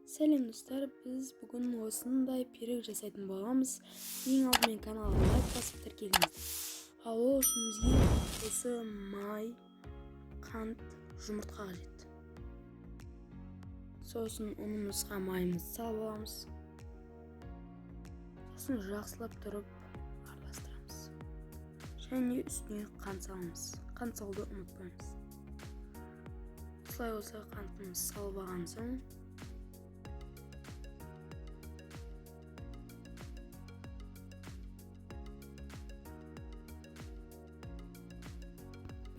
Selam dostlar, biz bugün osындай пирог жасайтын боламыз. Ең алдымен каналға лайк басып тіркеліңіздер. Ал ол үшін бізге осы май, қант, жұмыртқа қажет. Сосын ұнымызға майымызды салып аламыз. Сосын жақсылап тұрып араластырамыз. Және үстіне қант саламыз. Қант салуды ұмытпаймыз. Осылай болса қантымызды салып алған соң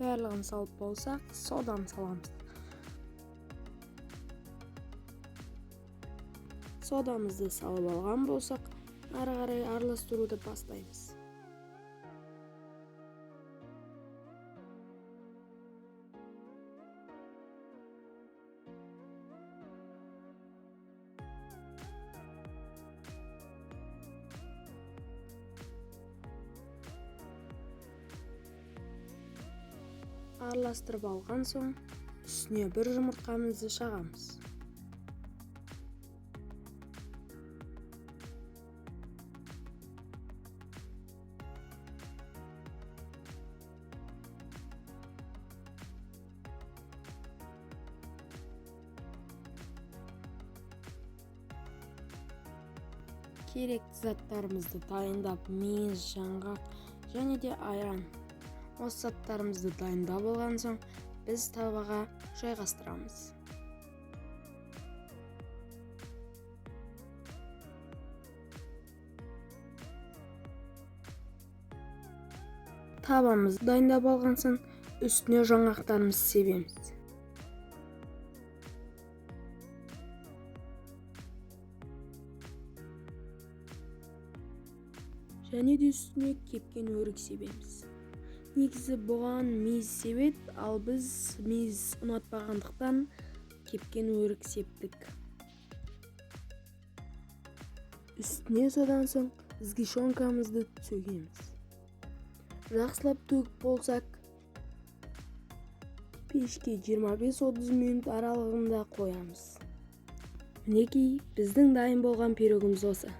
барлығын салып болсақ, соданы саламыз. Содамызды салып алған болсақ, ары қарай араластыруды бастаймыз. Араластырып алған соң, үстіне бір жұмыртқамызды шағамыз. Керекті заттарымызды дайындап, мейіз, жаңғақ және де айран. Осы заттарымызды дайындап болған соң, біз табаға жайғастырамыз. Табамызды дайындап алған соң, үстіне жаңғақтарымызды себеміз. Және де үстіне кепкен өрік себеміз. Негізі бұған мейіз себет, ал біз мейіз ұнатпағандықтан кепкен өрік септік. Үстіне содан соң сгущенкамызды төгеміз. Жақсылап төгіп болсақ, пешке 25-30 минут аралығында қоямыз. Мінекей, біздің дайын болған пирогымыз осы.